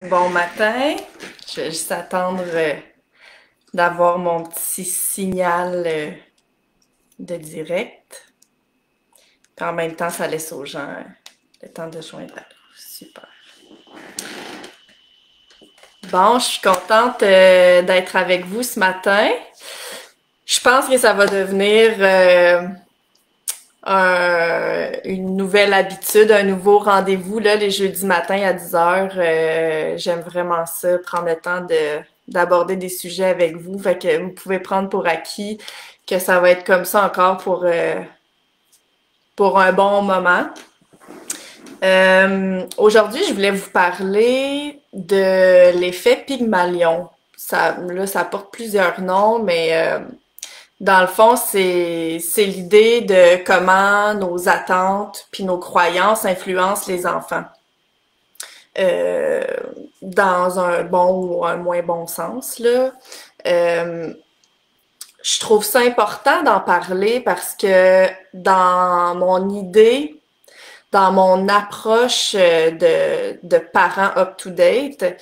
Bon matin, je vais juste attendre d'avoir mon petit signal de direct. Puis en même temps, ça laisse aux gens le temps de joindre à l'eau. Super. Bon, je suis contente d'être avec vous ce matin. Je pense que ça va devenir une nouvelle habitude, un nouveau rendez-vous là, les jeudis matins à 10 heures. J'aime vraiment ça, prendre le temps d'aborder des sujets avec vous. Fait que vous pouvez prendre pour acquis que ça va être comme ça encore pour un bon moment. Aujourd'hui, je voulais vous parler de l'effet Pygmalion. Ça porte plusieurs noms, mais dans le fond, c'est l'idée de comment nos attentes puis nos croyances influencent les enfants. Euh, Dans un bon ou un moins bon sens, là. Euh, je trouve ça important d'en parler parce que dans mon idée, dans mon approche de parents up-to-date,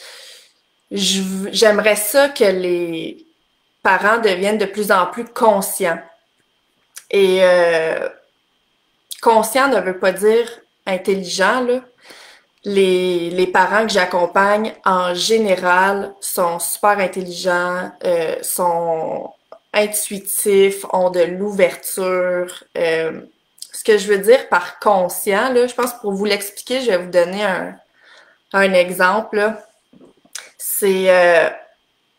j'aimerais ça que les parents deviennent de plus en plus conscients. Et conscient ne veut pas dire intelligent, là. Les parents que j'accompagne, en général, sont super intelligents, sont intuitifs, ont de l'ouverture. Ce que je veux dire par conscient, là, je pense que pour vous l'expliquer, je vais vous donner un exemple, là. C'est,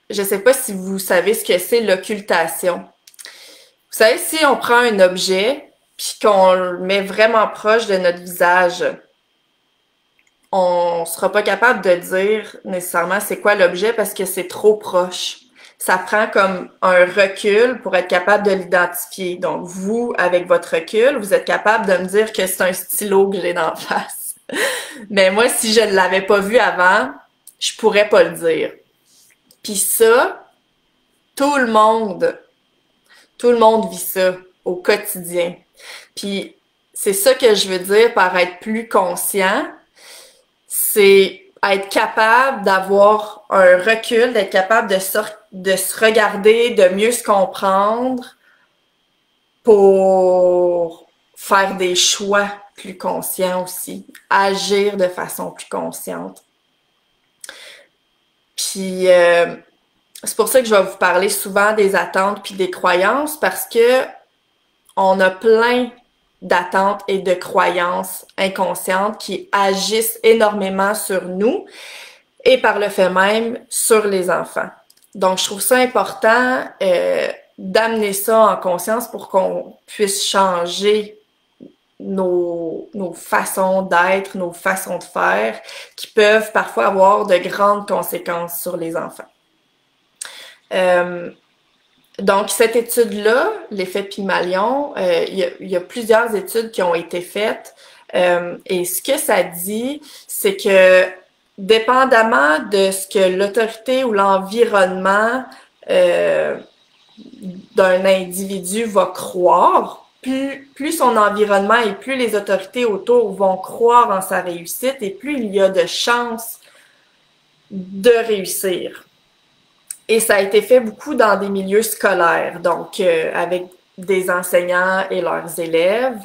je sais pas si vous savez ce que c'est l'occultation. Vous savez, si on prend un objet puis qu'on le met vraiment proche de notre visage, on sera pas capable de dire nécessairement c'est quoi l'objet parce que c'est trop proche. Ça prend comme un recul pour être capable de l'identifier. Donc, vous, avec votre recul, vous êtes capable de me dire que c'est un stylo que j'ai d'en face. Mais moi, si je ne l'avais pas vu avant, je pourrais pas le dire. Puis ça, tout le monde, tout le monde vit ça au quotidien. Puis c'est ça que je veux dire par être plus conscient, c'est être capable d'avoir un recul, d'être capable de se regarder, de mieux se comprendre pour faire des choix plus conscients aussi, agir de façon plus consciente. Puis c'est pour ça que je vais vous parler souvent des attentes puis des croyances parce que on a plein d'attentes et de croyances inconscientes qui agissent énormément sur nous et par le fait même sur les enfants. Donc, je trouve ça important d'amener ça en conscience pour qu'on puisse changer nos façons d'être, nos façons de faire, qui peuvent parfois avoir de grandes conséquences sur les enfants. Donc, cette étude-là, l'effet Pygmalion, il y a plusieurs études qui ont été faites. Et ce que ça dit, c'est que dépendamment de ce que l'autorité ou l'environnement d'un individu va croire, plus son environnement et plus les autorités autour vont croire en sa réussite et plus il y a de chances de réussir. Et ça a été fait beaucoup dans des milieux scolaires, donc avec des enseignants et leurs élèves.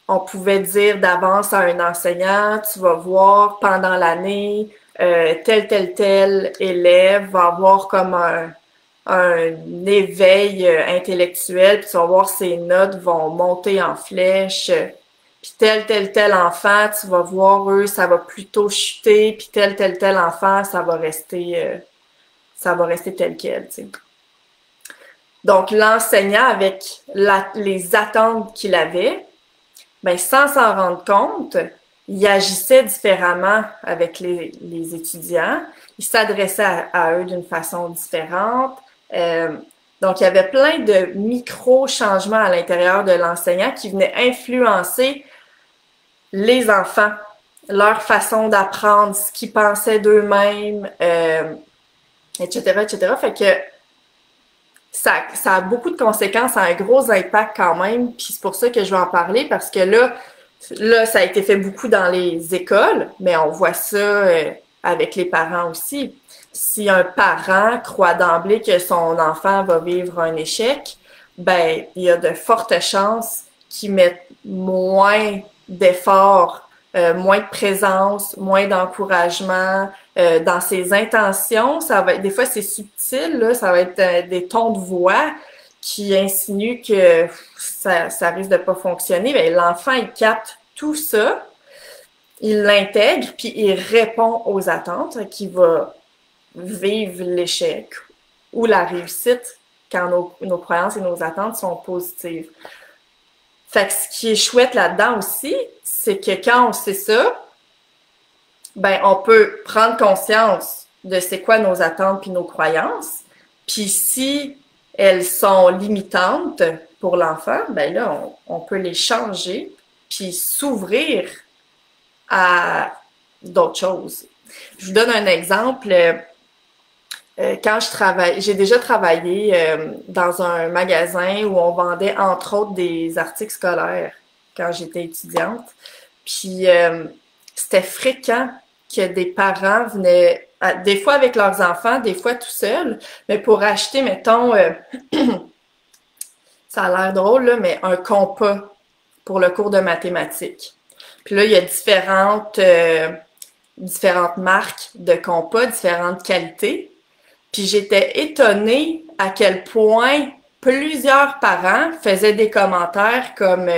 On pouvait dire d'avance à un enseignant, tu vas voir pendant l'année, tel élève va avoir comme un éveil intellectuel, puis tu vas voir ses notes vont monter en flèche. Puis tel enfant, tu vas voir, eux, ça va plutôt chuter, puis tel enfant, ça va rester tel quel, tu sais. Donc, l'enseignant, avec les attentes qu'il avait, ben, sans s'en rendre compte, il agissait différemment avec les étudiants. Il s'adressait à eux d'une façon différente. Donc, il y avait plein de micro-changements à l'intérieur de l'enseignant qui venaient influencer les enfants, leur façon d'apprendre, ce qu'ils pensaient d'eux-mêmes, etc., etc. Fait que ça a beaucoup de conséquences, ça a un gros impact quand même, puis c'est pour ça que je vais en parler, parce que là, ça a été fait beaucoup dans les écoles, mais on voit ça avec les parents aussi. Si un parent croit d'emblée que son enfant va vivre un échec, ben, il y a de fortes chances qu'il mette moins d'efforts, moins de présence, moins d'encouragement dans ses intentions. Ça va être, des fois, c'est subtil, là, ça va être des tons de voix qui insinuent que ça risque de pas fonctionner. Ben, l'enfant, il capte tout ça, il l'intègre, puis il répond aux attentes, qu'il va vivre l'échec ou la réussite quand nos croyances et nos attentes sont positives. Fait que ce qui est chouette là-dedans aussi, c'est que quand on sait ça, ben on peut prendre conscience de c'est quoi nos attentes puis nos croyances. Puis si elles sont limitantes pour l'enfant, ben là, on peut les changer puis s'ouvrir à d'autres choses. Je vous donne un exemple. Quand j'ai déjà travaillé dans un magasin où on vendait entre autres des articles scolaires quand j'étais étudiante. Puis c'était fréquent que des parents venaient, des fois avec leurs enfants, des fois tout seuls, mais pour acheter, mettons, ça a l'air drôle, là, mais un compas pour le cours de mathématiques. Puis là, il y a différentes marques de compas, différentes qualités. Puis j'étais étonnée à quel point plusieurs parents faisaient des commentaires comme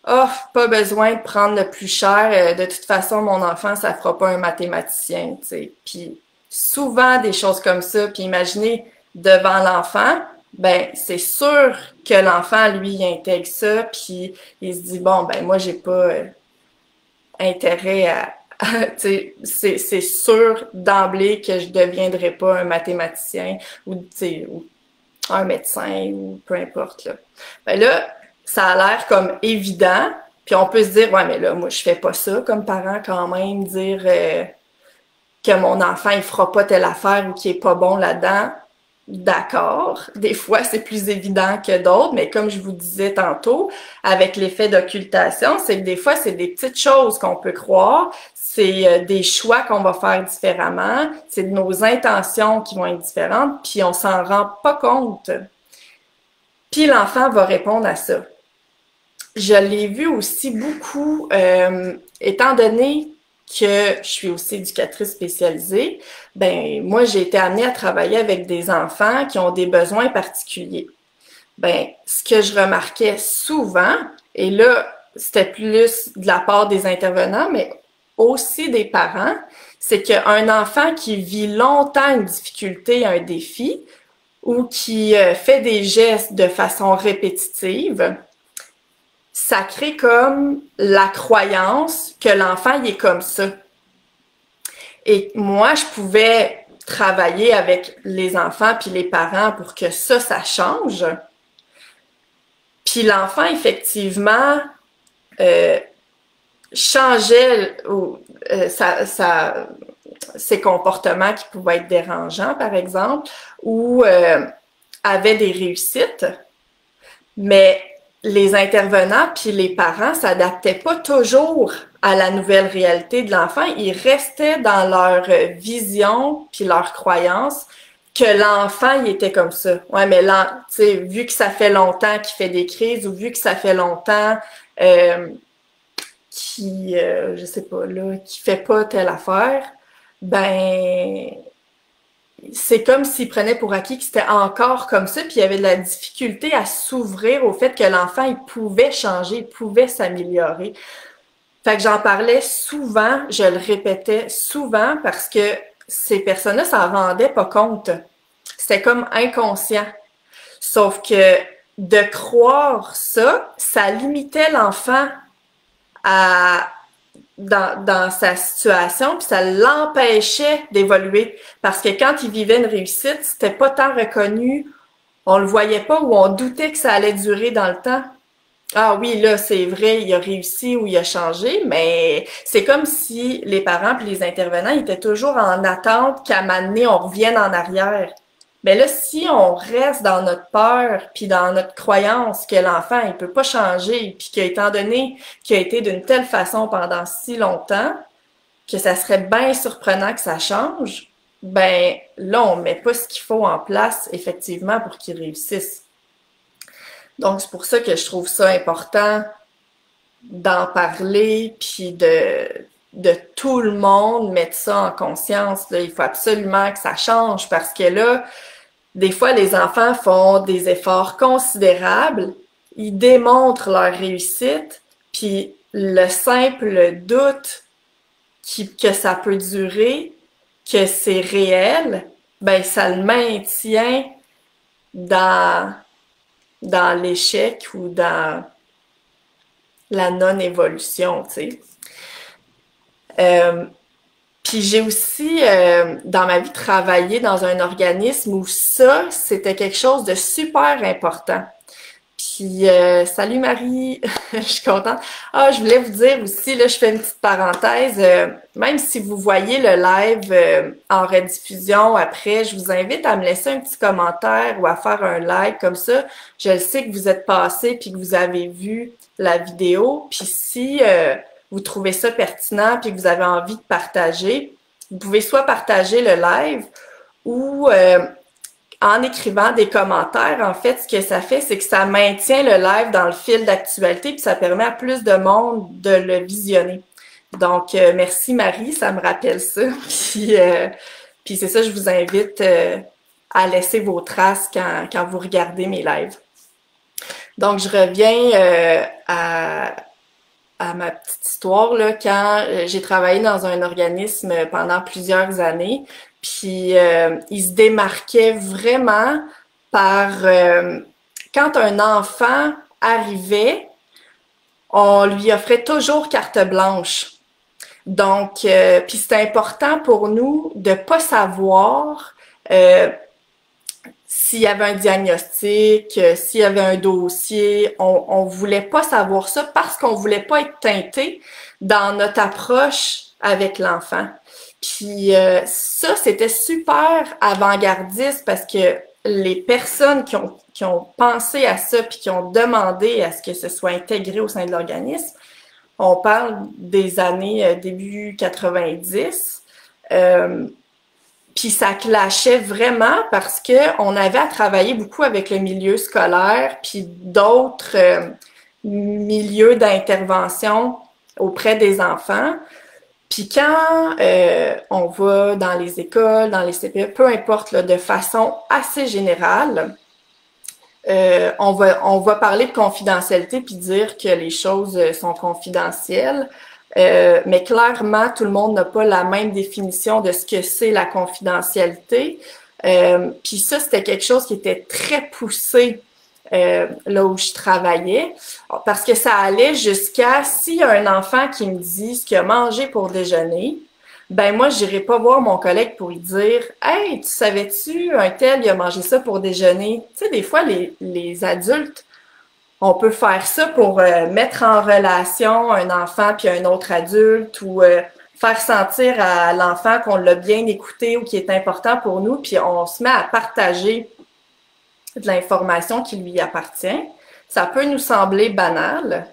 oh, pas besoin de prendre le plus cher, de toute façon, mon enfant, ça fera pas un mathématicien, tu sais. Puis souvent des choses comme ça, puis imaginez devant l'enfant, ben c'est sûr que l'enfant, lui, il intègre ça, puis il se dit, bon, ben moi, j'ai pas intérêt à c'est sûr d'emblée que je deviendrai pas un mathématicien ou un médecin ou peu importe là. Ben là, ça a l'air comme évident, puis on peut se dire ouais mais là moi je fais pas ça comme parent quand même dire que mon enfant il fera pas telle affaire ou qu'il est pas bon là-dedans. D'accord, des fois c'est plus évident que d'autres, mais comme je vous disais tantôt, avec l'effet d'occultation, c'est que des fois c'est des petites choses qu'on peut croire, c'est des choix qu'on va faire différemment, c'est nos intentions qui vont être différentes, puis on s'en rend pas compte. Puis l'enfant va répondre à ça. Je l'ai vu aussi beaucoup, étant donné que je suis aussi éducatrice spécialisée, ben moi j'ai été amenée à travailler avec des enfants qui ont des besoins particuliers. Ben ce que je remarquais souvent, et là c'était plus de la part des intervenants, mais aussi des parents, c'est qu'un enfant qui vit longtemps une difficulté, un défi, ou qui fait des gestes de façon répétitive, ça crée comme la croyance que l'enfant il est comme ça. Et moi, je pouvais travailler avec les enfants puis les parents pour que ça change. Puis l'enfant, effectivement, changeait ses comportements qui pouvaient être dérangeants, par exemple, ou avait des réussites, mais les intervenants puis les parents s'adaptaient pas toujours à la nouvelle réalité de l'enfant. Ils restaient dans leur vision puis leur croyance que l'enfant, il était comme ça. Ouais, mais là, tu sais, vu que ça fait longtemps qu'il fait des crises ou vu que ça fait longtemps je sais pas, là, qui fait pas telle affaire, ben c'est comme s'il prenait pour acquis que c'était encore comme ça, puis il y avait de la difficulté à s'ouvrir au fait que l'enfant, il pouvait changer, il pouvait s'améliorer. Fait que j'en parlais souvent, je le répétais souvent parce que ces personnes-là, ça ne rendait pas compte. C'était comme inconscient. Sauf que de croire ça, ça limitait l'enfant dans sa situation, puis ça l'empêchait d'évoluer. Parce que quand il vivait une réussite, c'était pas tant reconnu, on le voyait pas ou on doutait que ça allait durer dans le temps. Ah oui, là, c'est vrai, il a réussi ou il a changé, mais c'est comme si les parents puis les intervenants étaient toujours en attente qu'à un moment donné, on revienne en arrière. Mais là, si on reste dans notre peur puis dans notre croyance que l'enfant, il peut pas changer puis qu'étant donné qu'il a été d'une telle façon pendant si longtemps, que ça serait bien surprenant que ça change, ben là, on met pas ce qu'il faut en place, effectivement, pour qu'ils réussissent. Donc, c'est pour ça que je trouve ça important d'en parler, puis de tout le monde mettre ça en conscience. Là. Il faut absolument que ça change parce que là, des fois, les enfants font des efforts considérables, ils démontrent leur réussite, puis le simple doute que ça peut durer, que c'est réel, ben ça le maintient dans l'échec ou dans la non-évolution, tu sais. Puis j'ai aussi, dans ma vie, travaillé dans un organisme où ça, c'était quelque chose de super important. Puis, salut Marie, je suis contente. Ah, je voulais vous dire aussi, là, je fais une petite parenthèse, même si vous voyez le live en rediffusion après, je vous invite à me laisser un petit commentaire ou à faire un like comme ça. Je le sais que vous êtes passé puis que vous avez vu la vidéo. Puis si vous trouvez ça pertinent puis que vous avez envie de partager, vous pouvez soit partager le live ou en écrivant des commentaires, en fait, ce que ça fait, c'est que ça maintient le live dans le fil d'actualité puis ça permet à plus de monde de le visionner. Donc, merci Marie, ça me rappelle ça. Puis c'est ça, je vous invite à laisser vos traces quand vous regardez mes lives. Donc, je reviens à ma petite histoire, là, quand j'ai travaillé dans un organisme pendant plusieurs années, puis il se démarquait vraiment par quand un enfant arrivait, on lui offrait toujours carte blanche. Donc, puis c'était important pour nous de pas savoir s'il y avait un diagnostic, s'il y avait un dossier, on voulait pas savoir ça parce qu'on voulait pas être teinté dans notre approche avec l'enfant. Puis ça, c'était super avant-gardiste parce que les personnes qui ont pensé à ça puis qui ont demandé à ce que ce soit intégré au sein de l'organisme, on parle des années début 90. Puis ça clashait vraiment parce que on avait à travailler beaucoup avec le milieu scolaire puis d'autres milieux d'intervention auprès des enfants. Puis quand on va dans les écoles, dans les CPE, peu importe, là, de façon assez générale, on va parler de confidentialité puis dire que les choses sont confidentielles. Mais clairement, tout le monde n'a pas la même définition de ce que c'est la confidentialité. Puis ça, c'était quelque chose qui était très poussé là où je travaillais, parce que ça allait jusqu'à s'il y a un enfant qui me dit ce qu'il a mangé pour déjeuner, ben moi, j'irai pas voir mon collègue pour lui dire « Hey, tu savais-tu, un tel, il a mangé ça pour déjeuner? » Tu sais, des fois, les adultes, on peut faire ça pour mettre en relation un enfant puis un autre adulte ou faire sentir à l'enfant qu'on l'a bien écouté ou qui est important pour nous, puis on se met à partager de l'information qui lui appartient. Ça peut nous sembler banal,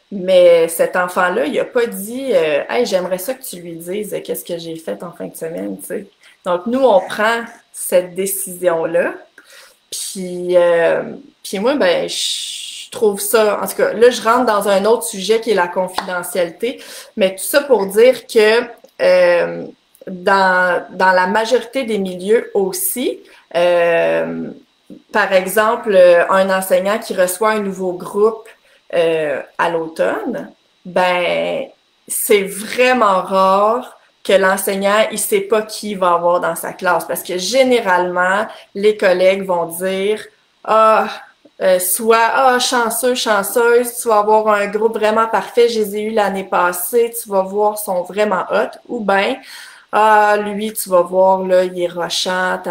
mais cet enfant-là, il a pas dit « Hey, j'aimerais ça que tu lui dises qu'est-ce que j'ai fait en fin de semaine. » tu sais. Donc, nous, on prend cette décision-là. Puis moi, ben, je trouve ça, en tout cas, là, je rentre dans un autre sujet qui est la confidentialité, mais tout ça pour dire que dans la majorité des milieux aussi, par exemple, un enseignant qui reçoit un nouveau groupe à l'automne, ben c'est vraiment rare que l'enseignant, il sait pas qui il va avoir dans sa classe, parce que généralement, les collègues vont dire « Ah, soit chanceux, chanceuse, tu vas avoir un groupe vraiment parfait, je les ai eus l'année passée, tu vas voir, sont vraiment hot. » Ou bien « Ah, lui, tu vas voir, là, il est rochant,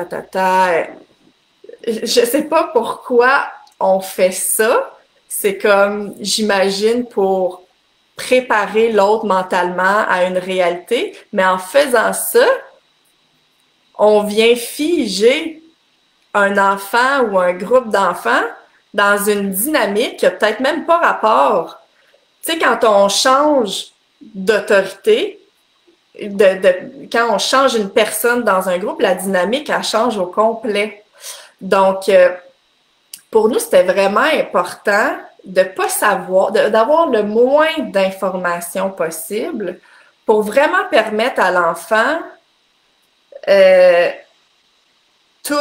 Je sais pas pourquoi on fait ça. C'est comme, j'imagine, pour préparer l'autre mentalement à une réalité. Mais en faisant ça, on vient figer un enfant ou un groupe d'enfants dans une dynamique qui a peut-être même pas rapport. Tu sais, quand on change d'autorité, quand on change une personne dans un groupe, la dynamique, elle change au complet. Donc, pour nous, c'était vraiment important de pas savoir, d'avoir le moins d'informations possible pour vraiment permettre à l'enfant tout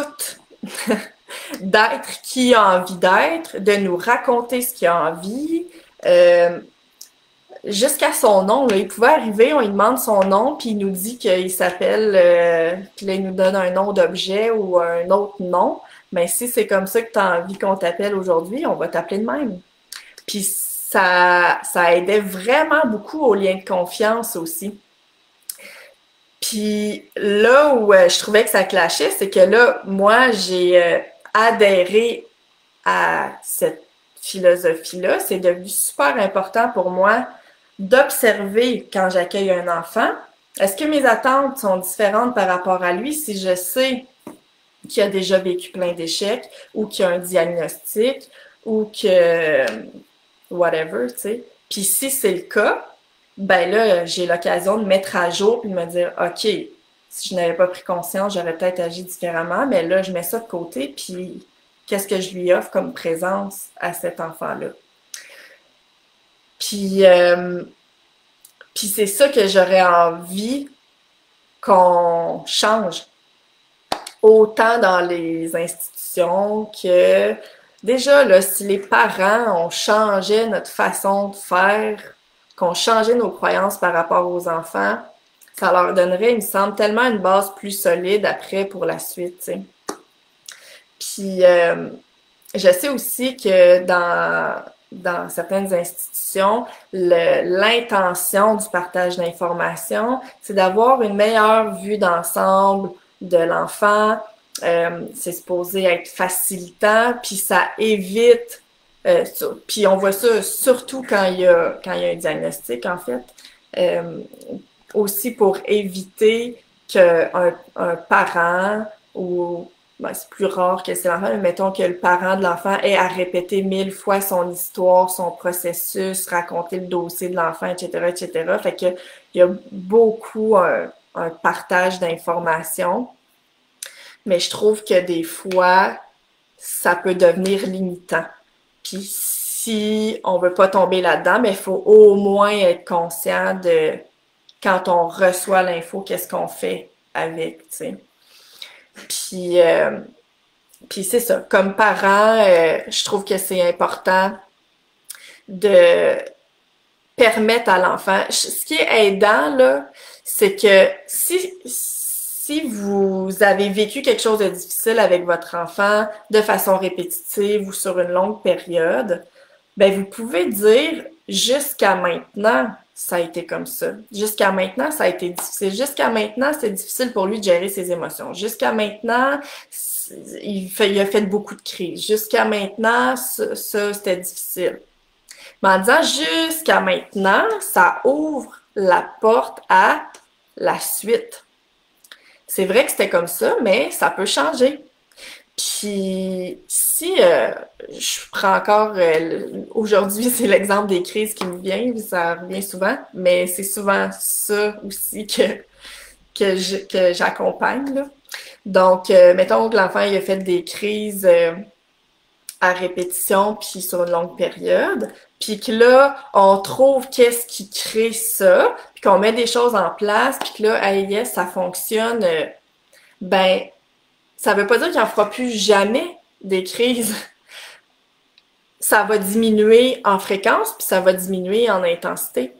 d'être qui il a envie d'être, de nous raconter ce qu'il a envie, jusqu'à son nom. Là, il pouvait arriver, on lui demande son nom, puis il nous dit qu'il s'appelle, puis là, il nous donne un nom d'objet ou un autre nom. Mais si c'est comme ça que tu as envie qu'on t'appelle aujourd'hui, on va t'appeler de même. Puis ça aidait vraiment beaucoup au lien de confiance aussi. Puis là où je trouvais que ça clashait, c'est que là, moi, j'ai adhéré à cette philosophie-là. C'est devenu super important pour moi d'observer quand j'accueille un enfant. Est-ce que mes attentes sont différentes par rapport à lui si je sais qu'il a déjà vécu plein d'échecs ou qu'il a un diagnostic ou que whatever, tu sais. Puis si c'est le cas, ben là, j'ai l'occasion de mettre à jour puis de me dire, OK, si je n'avais pas pris conscience, j'aurais peut-être agi différemment, mais là, je mets ça de côté, puis qu'est-ce que je lui offre comme présence à cet enfant-là? Puis c'est ça que j'aurais envie qu'on change, autant dans les institutions que déjà, là, si les parents, on changeait notre façon de faire, qu'on changeait nos croyances par rapport aux enfants, ça leur donnerait, il me semble, tellement une base plus solide après pour la suite, tu sais. Puis, je sais aussi que dans certaines institutions, l'intention du partage d'informations, c'est d'avoir une meilleure vue d'ensemble de l'enfant. C'est supposé être facilitant, puis ça évite, puis on voit ça surtout quand il y a un diagnostic, en fait, aussi pour éviter qu'un parent ou ben, c'est plus rare que c'est l'enfant, mais mettons que le parent de l'enfant ait à répéter 1000 fois son histoire, son processus, raconter le dossier de l'enfant, etc., etc. Fait que il y a beaucoup un partage d'informations, mais je trouve que des fois, ça peut devenir limitant. Puis si on veut pas tomber là-dedans, mais il faut au moins être conscient de quand on reçoit l'info, qu'est-ce qu'on fait avec, tu sais. Puis c'est ça. Comme parent, je trouve que c'est important de permettre à l'enfant. Ce qui est aidant, là, c'est que si vous avez vécu quelque chose de difficile avec votre enfant de façon répétitive ou sur une longue période, ben vous pouvez dire jusqu'à maintenant, ça a été comme ça. Jusqu'à maintenant, ça a été difficile. Jusqu'à maintenant, c'est difficile pour lui de gérer ses émotions. Jusqu'à maintenant, il a fait beaucoup de crises. Jusqu'à maintenant, ça c'était difficile. Mais en disant jusqu'à maintenant, ça ouvre la porte à la suite. C'est vrai que c'était comme ça, mais ça peut changer. Puis si je prends encore aujourd'hui, c'est l'exemple des crises qui me vient, ça revient souvent, mais c'est souvent ça aussi que j'accompagne, là. Donc, mettons que l'enfant il a fait des crises à répétition puis sur une longue période, puis que là, on trouve qu'est-ce qui crée ça, puis qu'on met des choses en place, puis que là, hey, yes, ça fonctionne, ben ça veut pas dire qu'il en fera plus jamais des crises. Ça va diminuer en fréquence, puis ça va diminuer en intensité.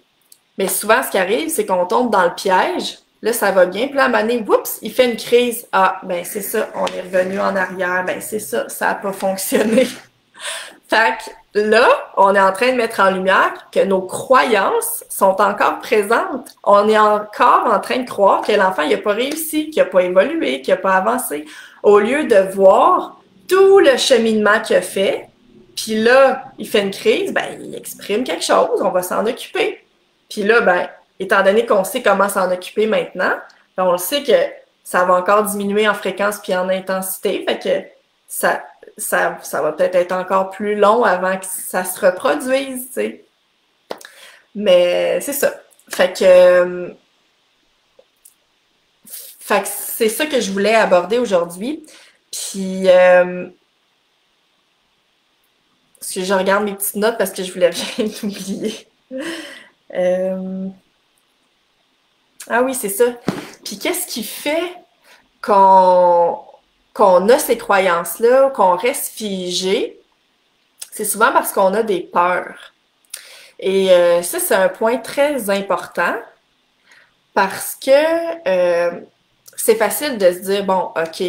Mais souvent, ce qui arrive, c'est qu'on tombe dans le piège. Là, ça va bien. Puis là, à un moment donné, oups, il fait une crise. Ah, ben c'est ça, on est revenu en arrière. Ben c'est ça, ça n'a pas fonctionné. Fait que là, on est en train de mettre en lumière que nos croyances sont encore présentes. On est encore en train de croire que l'enfant n'a pas réussi, qu'il n'a pas évolué, qu'il n'a pas avancé, au lieu de voir tout le cheminement qu'il a fait. Puis là, il fait une crise, ben il exprime quelque chose, on va s'en occuper. Puis là, ben, étant donné qu'on sait comment s'en occuper maintenant, ben on le sait que ça va encore diminuer en fréquence puis en intensité, fait que ça va peut-être être encore plus long avant que ça se reproduise, tu sais. Mais c'est ça. Fait que Fait que c'est ça que je voulais aborder aujourd'hui. Puis, parce que je regarde mes petites notes parce que je voulais rien oublier. Ah oui, c'est ça. Puis qu'est-ce qui fait qu'on a ces croyances-là, qu'on reste figé? C'est souvent parce qu'on a des peurs. Et ça, c'est un point très important parce que c'est facile de se dire, bon, OK,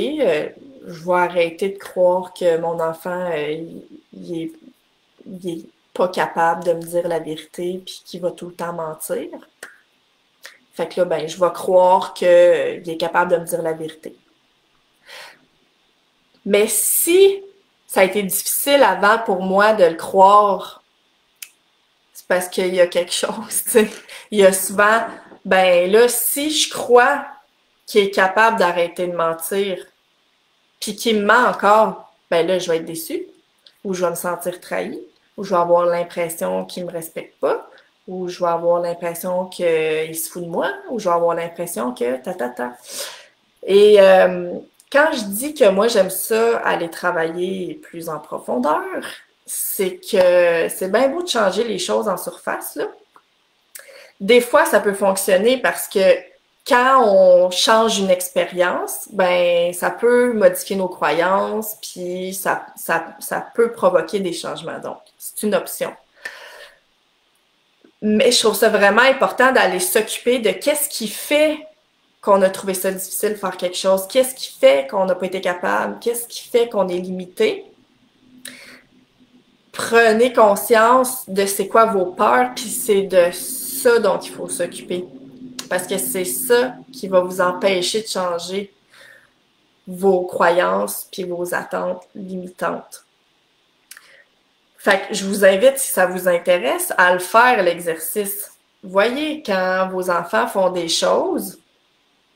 je vais arrêter de croire que mon enfant, il est pas capable de me dire la vérité puis qu'il va tout le temps mentir. Fait que là, ben, je vais croire qu'il est capable de me dire la vérité. Mais si ça a été difficile avant pour moi de le croire, c'est parce qu'il y a quelque chose, tu sais. Il y a souvent, ben là, si je crois qu'il est capable d'arrêter de mentir, puis qu'il me ment encore, ben là, je vais être déçue, ou je vais me sentir trahie, ou je vais avoir l'impression qu'il me respecte pas, ou je vais avoir l'impression qu'il se fout de moi, ou je vais avoir l'impression que ta. Et quand je dis que moi, j'aime ça aller travailler plus en profondeur, c'est que c'est bien beau de changer les choses en surface, là. Des fois, ça peut fonctionner parce que quand on change une expérience, ben ça peut modifier nos croyances, puis ça peut provoquer des changements. Donc, c'est une option. Mais je trouve ça vraiment important d'aller s'occuper de qu'est-ce qui fait qu'on a trouvé ça difficile de faire quelque chose, qu'est-ce qui fait qu'on n'a pas été capable, qu'est-ce qui fait qu'on est limité. Prenez conscience de c'est quoi vos peurs, puis c'est de ça dont il faut s'occuper. Parce que c'est ça qui va vous empêcher de changer vos croyances puis vos attentes limitantes. Fait que je vous invite, si ça vous intéresse, à le faire, l'exercice. Voyez, quand vos enfants font des choses,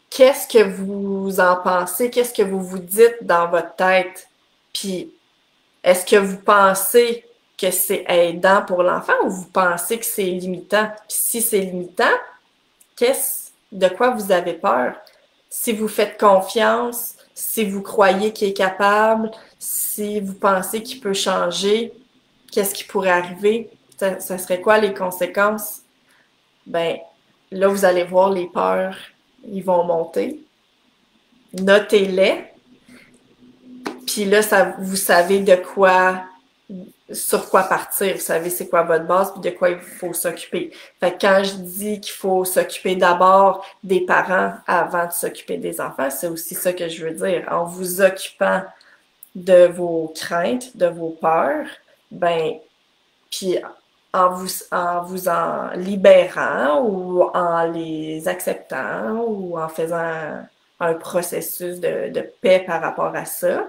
qu'est-ce que vous en pensez? Qu'est-ce que vous vous dites dans votre tête? Puis, est-ce que vous pensez que c'est aidant pour l'enfant ou vous pensez que c'est limitant? Puis si c'est limitant, de quoi vous avez peur? Si vous faites confiance, si vous croyez qu'il est capable, si vous pensez qu'il peut changer, qu'est-ce qui pourrait arriver? Ça serait quoi les conséquences? Ben, là, vous allez voir les peurs, ils vont monter. Notez-les. Puis là, vous savez sur quoi partir. Vous savez c'est quoi votre base puis de quoi il faut s'occuper. Fait que quand je dis qu'il faut s'occuper d'abord des parents avant de s'occuper des enfants, c'est aussi ça que je veux dire. En vous occupant de vos craintes, de vos peurs, ben, puis en vous en libérant ou en les acceptant ou en faisant un processus de paix par rapport à ça,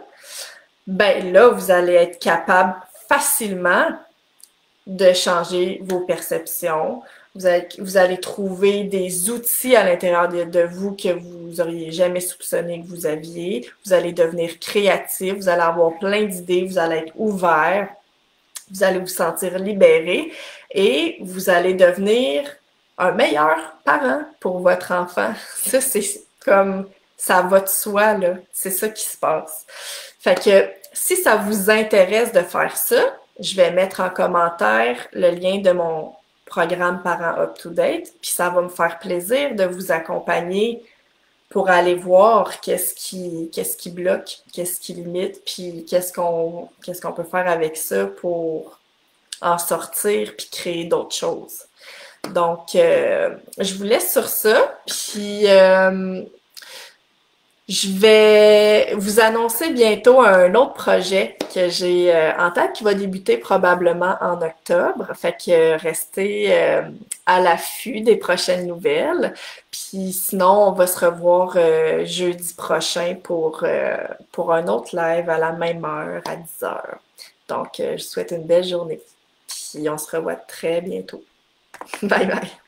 ben là, vous allez être capable facilement de changer vos perceptions. Vous allez trouver des outils à l'intérieur de vous que vous auriez jamais soupçonné que vous aviez. Vous allez devenir créatif, vous allez avoir plein d'idées, vous allez être ouvert, vous allez vous sentir libéré et vous allez devenir un meilleur parent pour votre enfant. Ça, c'est comme ça va de soi, là. C'est ça qui se passe. Fait que si ça vous intéresse de faire ça, je vais mettre en commentaire le lien de mon programme Parents Up to Date, puis ça va me faire plaisir de vous accompagner pour aller voir qu'est-ce qui bloque, qu'est-ce qui limite, puis qu'est-ce qu'on peut faire avec ça pour en sortir puis créer d'autres choses. Donc, je vous laisse sur ça, puis je vais vous annoncer bientôt un autre projet que j'ai en tête qui va débuter probablement en octobre. Fait que restez à l'affût des prochaines nouvelles. Puis sinon, on va se revoir jeudi prochain pour un autre live à la même heure, à 10 heures. Donc, je vous souhaite une belle journée. Puis on se revoit très bientôt. Bye bye!